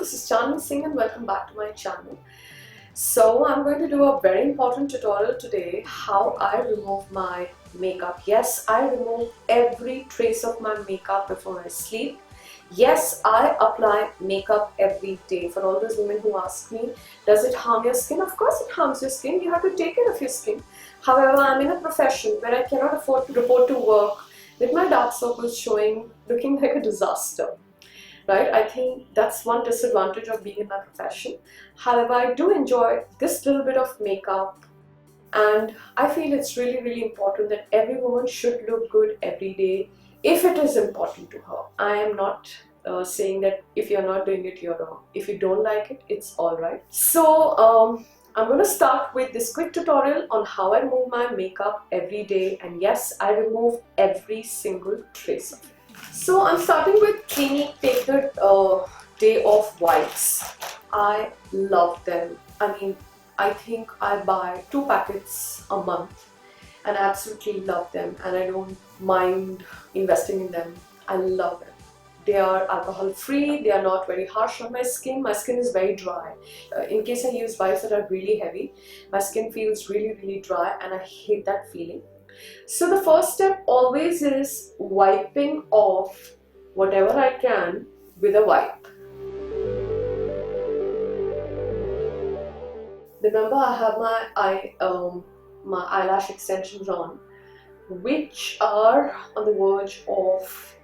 this is Chandni Singh and welcome back to my channel. So I'm going to do a very important tutorial today, how I remove my makeup. Yes, I remove every trace of my makeup before I sleep. Yes, I apply makeup every day. For all those women who ask me, does it harm your skin? Of course it harms your skin. You have to take care of your skin. However, I'm in a profession where I cannot afford to report to work with my dark circles showing, looking like a disaster. Right? I think that's one disadvantage of being in my profession. However, I do enjoy this little bit of makeup, and I feel it's really important that every woman should look good every day if it is important to her. I am not saying that if you're not doing it, you're wrong. If you don't like it, it's alright. So I'm going to start with this quick tutorial on how I remove my makeup every day, and yes, I remove every single trace of it. So I'm starting with Clinique Take the Day Off wipes. I love them. I mean, I think I buy 2 packets a month and I absolutely love them, and I don't mind investing in them. I love them. They are alcohol free, they are not very harsh on my skin. My skin is very dry. In case I use wipes that are really heavy, my skin feels really dry, and I hate that feeling. So the first step always is wiping off whatever I can with a wipe. Remember, I have my eyelash extensions on, which are on the verge of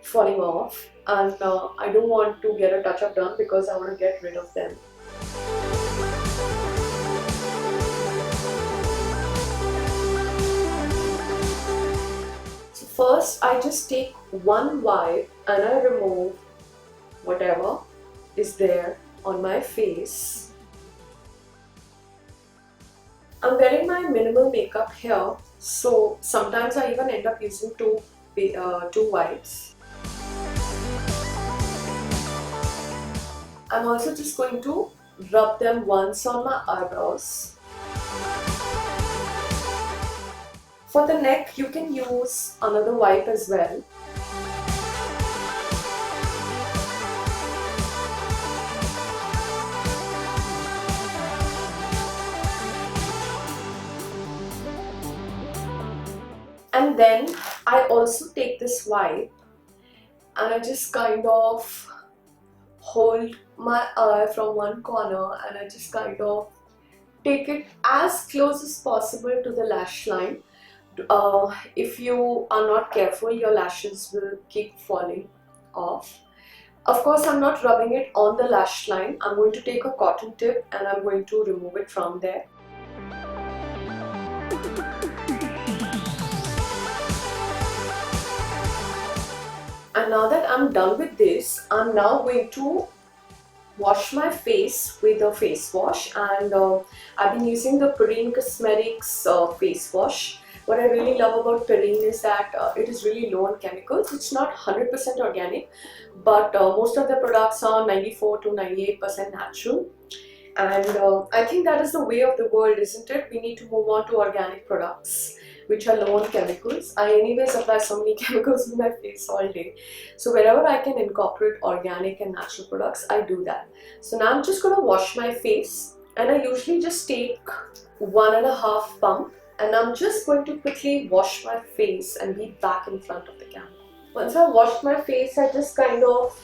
falling off, and I don't want to get a touch-up done because I want to get rid of them. First, I just take one wipe and I remove whatever is there on my face. I'm wearing my minimal makeup here, so sometimes I even end up using two wipes. I'm also just going to rub them once on my eyebrows. For the neck, you can use another wipe as well. And then I also take this wipe and I just kind of hold my eye from one corner and I just kind of take it as close as possible to the lash line. If you are not careful, your lashes will keep falling off. Of course, I'm not rubbing it on the lash line. I'm going to take a cotton tip and I'm going to remove it from there. And now that I'm done with this, I'm now going to wash my face with a face wash, and I've been using the Perenne Cosmetics face wash. What I really love about Perenne is that it is really low on chemicals. It's not 100% organic, but most of the products are 94 to 98% natural. And I think that is the way of the world, isn't it? We need to move on to organic products which are low on chemicals. I anyways apply so many chemicals in my face all day. So wherever I can incorporate organic and natural products, I do that. So now I'm just going to wash my face, and I usually just take 1.5 pump, and I'm just going to quickly wash my face and be back in front of the camera. Once I washed my face, I just kind of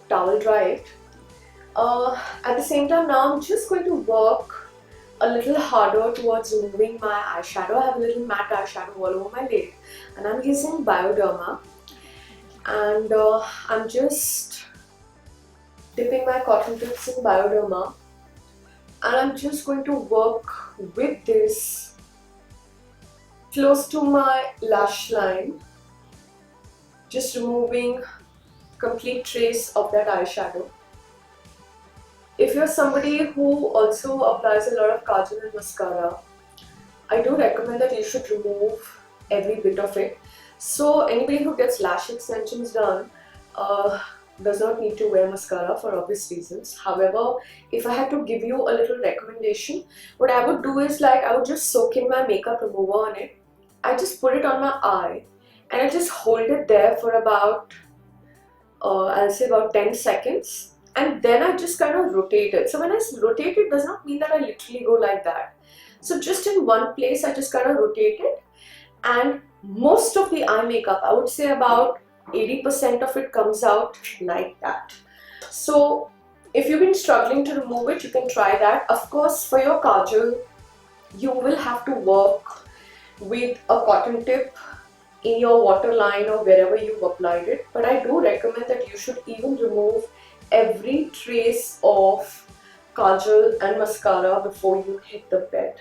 towel dry it. At the same time, now I'm just going to work a little harder towards removing my eyeshadow. I have a little matte eyeshadow all over my lid, and I'm using Bioderma, and I'm just dipping my cotton tips in Bioderma, and I'm just going to work with this close to my lash line, just removing complete trace of that eyeshadow. If you're somebody who also applies a lot of kajal and mascara, I do recommend that you should remove every bit of it. So anybody who gets lash extensions done does not need to wear mascara for obvious reasons. However, if I had to give you a little recommendation, what I would do is, like, I would just soak in my makeup remover on it. I just put it on my eye and I just hold it there for about I'll say about 10 seconds, and then I just kind of rotate it. So when I rotate it, does not mean that I literally go like that. So just in one place, I just kind of rotate it, and most of the eye makeup, I would say about 80% of it comes out like that. So if you've been struggling to remove it, you can try that. Of course, for your kajal, you will have to work with a cotton tip in your waterline or wherever you've applied it, but I do recommend that you should even remove every trace of kajal and mascara before you hit the bed.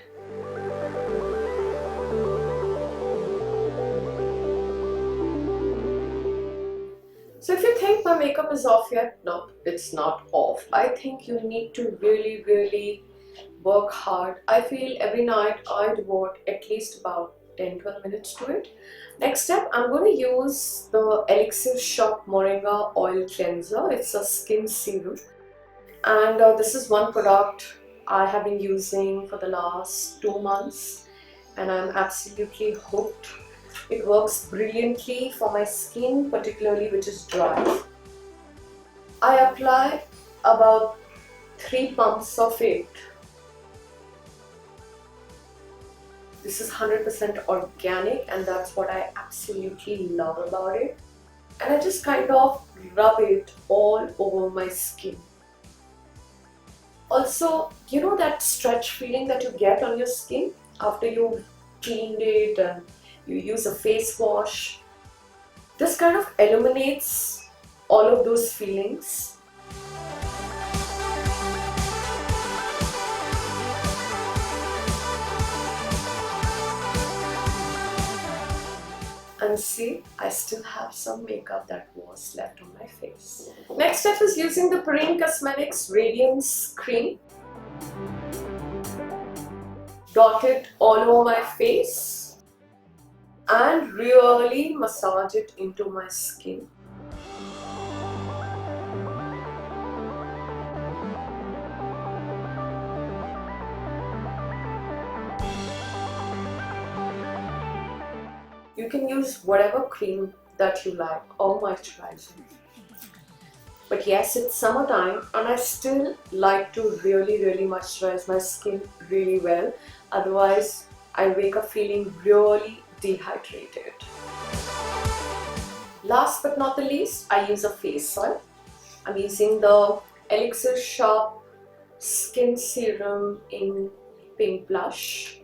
So if you think my makeup is off yet, no, it's not off. I think you need to really work hard. I feel every night I devote at least about 10-12 minutes to it. Next step, I'm going to use the Elixir Shop Moringa Oil Cleanser. It's a skin serum, and this is one product I have been using for the last 2 months, and I'm absolutely hooked. It works brilliantly for my skin, particularly which is dry. I apply about 3 pumps of it. This is 100% organic, and that's what I absolutely love about it. And I just kind of rub it all over my skin. Also, you know that stretch feeling that you get on your skin after you've cleaned it and you use a face wash? This kind of eliminates all of those feelings. And see, I still have some makeup that was left on my face. Next step is using the Perenne Cosmetics Radiance Cream. Dot it all over my face and really massage it into my skin. You can use whatever cream that you like or moisturizer. But yes, it's summertime and I still like to really moisturize my skin really well. Otherwise, I wake up feeling really dehydrated. Last but not the least, I use a face oil. I'm using the Elixir Shop Skin Serum in Pink Blush.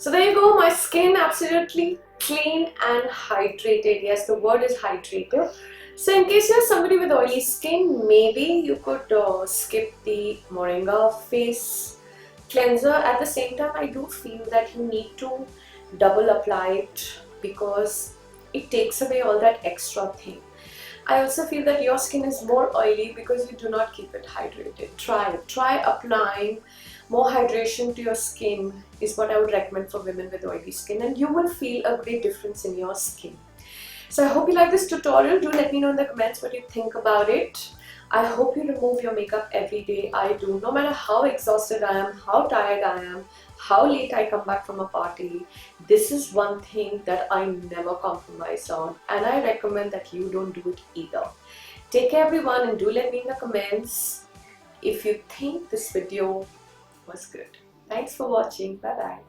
So there you go, my skin absolutely clean and hydrated. Yes, the word is hydrated. So in case you're somebody with oily skin, maybe you could skip the Moringa face cleanser. At the same time, I do feel that you need to double apply it because it takes away all that extra thing. I also feel that your skin is more oily because you do not keep it hydrated. Try it. Try applying more hydration to your skin is what I would recommend for women with oily skin, and you will feel a great difference in your skin. So I hope you like this tutorial. Do let me know in the comments what you think about it. I hope you remove your makeup every day. I do. No matter how exhausted I am, how tired I am, how late I come back from a party, this is one thing that I never compromise on, and I recommend that you don't do it either. Take care everyone, and do let me in the comments if you think this video was good. Thanks for watching. Bye bye.